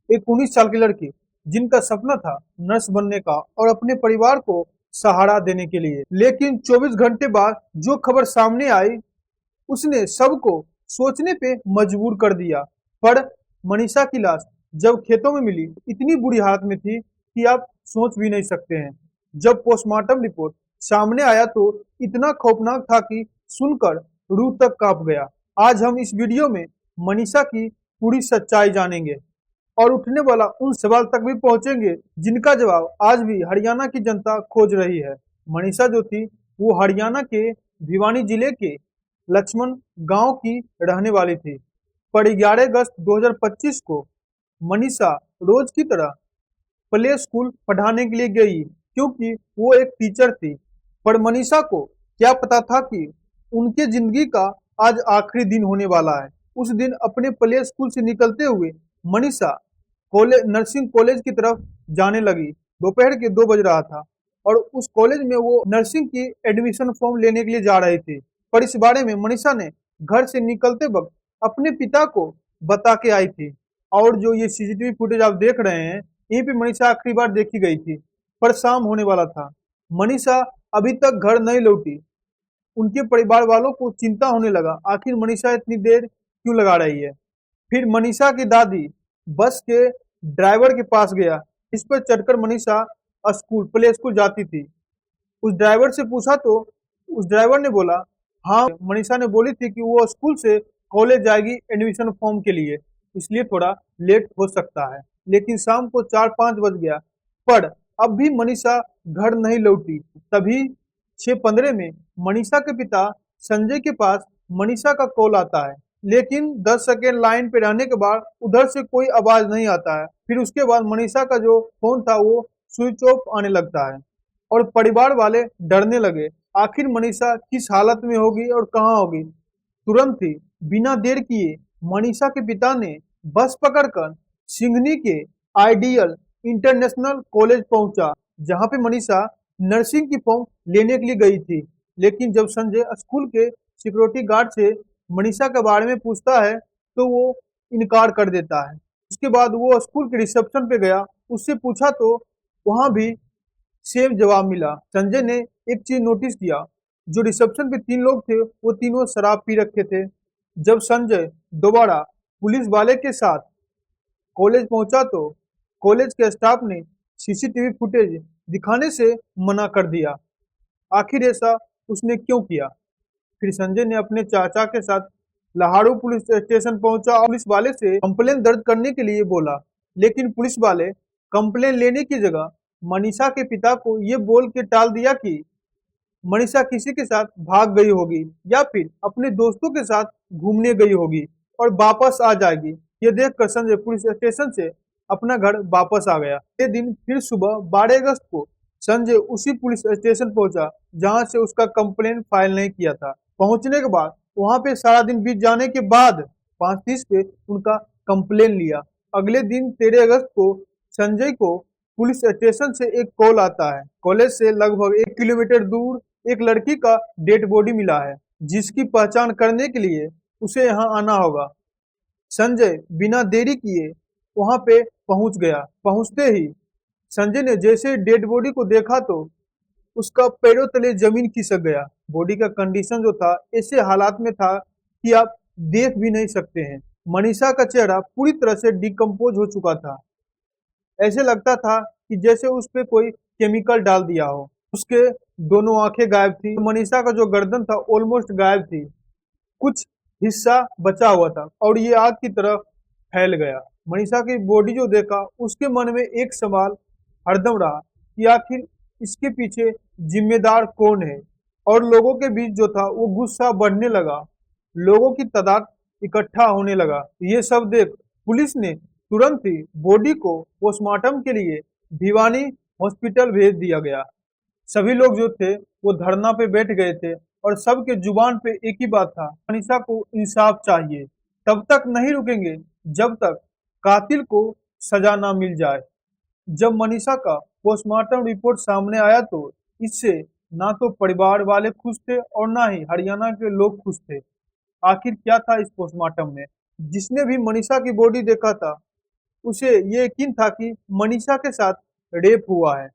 एक 19 साल की लड़की जिनका सपना था नर्स बनने का और अपने परिवार को सहारा देने के लिए। लेकिन 24 घंटे बाद जो खबर सामने आई उसने सबको सोचने पे मजबूर कर दिया। पर मनीषा की लाश जब खेतों में मिली इतनी बुरी हालत में थी कि आप सोच भी नहीं सकते हैं। जब पोस्टमार्टम रिपोर्ट सामने आया तो इतना खौफनाक था कि सुनकर रूह तक कांप गया। आज हम इस वीडियो में मनीषा की पूरी सच्चाई जानेंगे और उठने वाला उन सवाल तक भी पहुंचेंगे जिनका जवाब आज भी हरियाणा की जनता खोज रही है। मनीषा जो थी वो हरियाणा के भिवानी जिले के लक्ष्मण गांव की रहने वाली थी। पर 11 अगस्त 2025 को मनीषा रोज की तरह प्ले स्कूल पढ़ाने के लिए गई क्योंकि वो एक टीचर थी। पर मनीषा को क्या पता था कि उनके जिंदगी का आज आखिरी दिन होने वाला है। उस दिन अपने प्ले स्कूल से निकलते हुए मनीषा कॉलेज नर्सिंग कॉलेज की तरफ जाने लगी। दोपहर के 2 बज रहा था और उस कॉलेज में वो नर्सिंग की एडमिशन फॉर्म लेने के लिए जा रही थी। पर इस बारे में मनीषा ने घर से निकलते वक्त अपने पिता को बता के आई थी। और जो ये सीसीटीवी फुटेज आप देख रहे हैं यहीं पे मनीषा आखिरी बार देखी गई थी। पर शाम होने वाला था। मनीषा अभी तक घर नहीं लौटी। उनके परिवार वालों को चिंता होने लगा, आखिर मनीषा इतनी देर क्यों लगा रही है। फिर मनीषा की दादी बस के ड्राइवर के पास गया। इस पर चढ़कर मनीषा प्ले स्कूल जाती थी। उस ड्राइवर से पूछा तो उस ड्राइवर ने बोला, हाँ मनीषा ने बोली थी कि वो स्कूल से कॉलेज जाएगी एडमिशन फॉर्म के लिए, इसलिए थोड़ा लेट हो सकता है। लेकिन शाम को 4-5 बज गया पर अब भी मनीषा घर नहीं लौटी। तभी 6:15 में मनीषा के पिता संजय के पास मनीषा का कॉल आता है। लेकिन 10 सेकेंड लाइन पे रहने के बाद उधर से कोई आवाज नहीं आता है। फिर उसके बाद मनीषा का जो फोन था वो स्विच ऑफ आने लगता है और परिवार वाले डरने लगे। आखिर मनीषा किस हालत में होगी और कहाँ होगी। तुरंत ही बिना देर किए मनीषा के पिता ने बस पकड़कर सिंघनी के आइडियल इंटरनेशनल कॉलेज पहुंचा, जहां पे मनीषा नर्सिंग की फॉर्म लेने के लिए गई थी। लेकिन जब संजय स्कूल के सिक्योरिटी गार्ड से मनीषा के बारे में पूछता है तो वो इनकार कर देता है। उसके बाद वो स्कूल के रिसेप्शन पे गया, उससे पूछा तो वहां भी सेम जवाब मिला। संजय ने एक चीज नोटिस किया, जो रिसेप्शन पे 3 लोग थे वो तीनों शराब पी रखे थे। जब संजय दोबारा पुलिस वाले के साथ कॉलेज पहुंचा तो कॉलेज के स्टाफ ने सीसीटीवी फुटेज दिखाने से मना कर दिया। आखिर ऐसा उसने क्यों किया। फिर संजय ने अपने चाचा के साथ लाहाड़ू पुलिस स्टेशन पहुंचा और पुलिस वाले से कंप्लेन दर्ज करने के लिए बोला। लेकिन पुलिस वाले कंप्लेन लेने की जगह मनीषा के पिता को ये बोल के टाल दिया कि मनीषा किसी के साथ भाग गई होगी या फिर अपने दोस्तों के साथ घूमने गई होगी और वापस आ जाएगी। ये देखकर संजय पुलिस स्टेशन से अपना घर वापस आ गया। ये दिन फिर सुबह 12 अगस्त को संजय उसी पुलिस स्टेशन पहुंचा जहां से उसका कंप्लेन फाइल नहीं किया था। पहुंचने के बाद वहां पे सारा दिन बीत जाने के बाद 5:30 पे उनका कंप्लेन लिया। अगले दिन 13 अगस्त को संजय को पुलिस स्टेशन से एक कॉल आता है। कॉलेज से लगभग 1 किलोमीटर दूर एक लड़की का डेड बॉडी मिला है, जिसकी पहचान करने के लिए उसे यहाँ आना होगा। संजय बिना देरी किए वहां पे पहुंच गया। पहुंचते ही संजय ने जैसे डेड बॉडी को देखा तो उसका पैरों तले जमीन खिसक गया। बॉडी का कंडीशन जो था ऐसे हालात में था कि आप देख भी नहीं सकते हैं। मनीषा का चेहरा पूरी तरह से डिकम्पोज हो चुका था। ऐसे लगता था कि जैसे उस पे कोई केमिकल डाल दिया हो। उसके दोनों आंखें गायब थी। मनीषा का जो गर्दन था ऑलमोस्ट गायब थी, कुछ हिस्सा बचा हुआ था और ये आग की तरफ फैल गया। मनीषा की बॉडी जो देखा उसके मन में एक सवाल हरदम रहा कि आखिर इसके पीछे जिम्मेदार कौन है। और लोगों के बीच जो था वो गुस्सा बढ़ने लगा, लोगों की तादाद इकट्ठा होने लगा। ये सब देख पुलिस ने तुरंत ही बॉडी को पोस्टमार्टम के लिए भिवानी हॉस्पिटल भेज दिया गया। सभी लोग जो थे वो धरना पे बैठ गए थे और सबके जुबान पे एक ही बात था, मनीषा को इंसाफ चाहिए। तब तक नहीं रुकेंगे जब तक कातिल को सजा ना मिल जाए। जब मनीषा का पोस्टमार्टम रिपोर्ट सामने आया तो इससे ना तो परिवार वाले खुश थे और ना ही हरियाणा के लोग खुश थे। आखिर क्या था इस पोस्टमार्टम में। जिसने भी मनीषा की बॉडी देखा था उसे ये यकीन था कि मनीषा के साथ रेप हुआ है।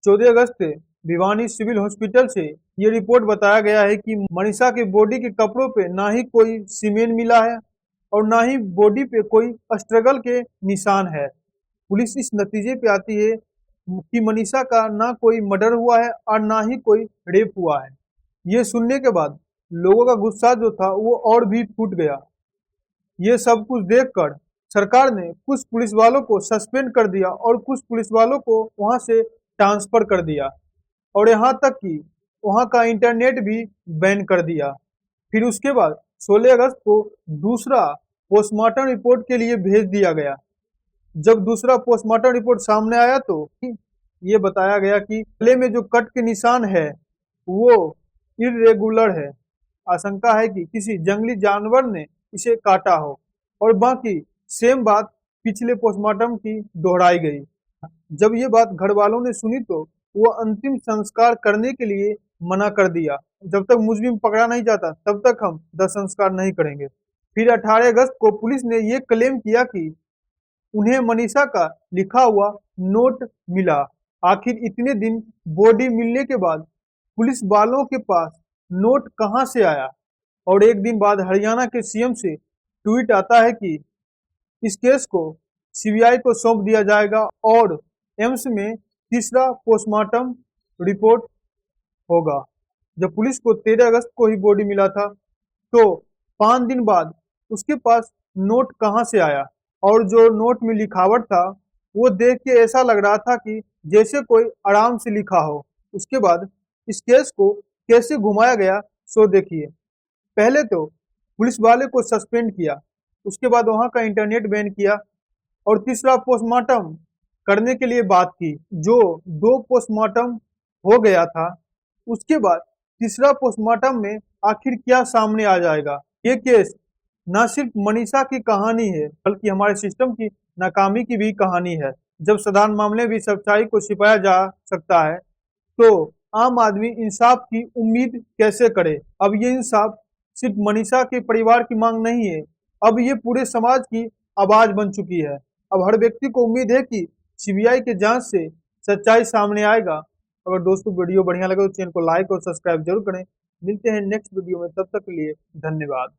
14 अगस्त से भिवानी सिविल हॉस्पिटल से ये रिपोर्ट बताया गया है कि मनीषा के बॉडी के कपड़ों पे ना ही कोई सीमेंट मिला है और ना ही बॉडी पे कोई स्ट्रगल के निशान है। पुलिस इस नतीजे पे आती है कि मनीषा का ना कोई मर्डर हुआ है और ना ही कोई रेप हुआ है। ये सुनने के बाद लोगों का गुस्सा जो था वो और भी फूट गया। ये सब कुछ देखकर सरकार ने कुछ पुलिस वालों को सस्पेंड कर दिया और कुछ पुलिस वालों को वहां से ट्रांसफर कर दिया और यहाँ तक कि वहां का इंटरनेट भी बैन कर दिया। फिर उसके बाद 16 अगस्त को दूसरा पोस्टमार्टम रिपोर्ट के लिए भेज दिया गया। जब दूसरा पोस्टमार्टम रिपोर्ट सामने आया तो ये बताया गया कि गले में जो कट के निशान है वो इरेगुलर है। आशंका है कि किसी जंगली जानवर ने इसे काटा हो और बाकी सेम बात पिछले पोस्टमार्टम की दोहराई गई। जब ये बात घर वालों ने सुनी तो वो अंतिम संस्कार करने के लिए मना कर दिया। जब तक मुजरिम पकड़ा नहीं जाता तब तक हम दाह संस्कार नहीं करेंगे। फिर 18 अगस्त को पुलिस ने ये क्लेम किया कि उन्हें मनीषा का लिखा हुआ नोट मिला। आखिर इतने दिन बॉडी मिलने के बाद पुलिस वालों के पास नोट कहां से आया? और एक दिन बाद हरियाणा के सीएम से ट्वीट आता है कि इस केस को सीबीआई को सौंप दिया जाएगा और एम्स में तीसरा पोस्टमार्टम रिपोर्ट होगा। जब पुलिस को 13 अगस्त को ही बॉडी मिला था तो 5 दिन बाद उसके पास नोट कहां से आया? और जो नोट में लिखावट था वो देख के ऐसा लग रहा था कि जैसे कोई आराम से लिखा हो। उसके बाद इस केस को कैसे घुमाया गया सो देखिए। पहले तो पुलिस वाले को सस्पेंड किया, उसके बाद वहां का इंटरनेट बैन किया और तीसरा पोस्टमार्टम करने के लिए बात की। जो 2 पोस्टमार्टम हो गया था उसके बाद तीसरा पोस्टमार्टम में आखिर क्या सामने आ जाएगा? ये केस न सिर्फ मनीषा की कहानी है बल्कि हमारे सिस्टम की नाकामी की भी कहानी है। जब साधारण मामले भी सच्चाई को छिपाया जा सकता है तो आम आदमी इंसाफ की उम्मीद कैसे करे? अब ये इंसाफ सिर्फ मनीषा के परिवार की मांग नहीं है, अब ये पूरे समाज की आवाज बन चुकी है। अब हर व्यक्ति को उम्मीद है कि सीबीआई के जांच से सच्चाई सामने आएगा। अगर दोस्तों वीडियो बढ़िया लगे तो चैनल को लाइक और सब्सक्राइब जरूर करें। मिलते हैं नेक्स्ट वीडियो में, तब तक के लिए धन्यवाद।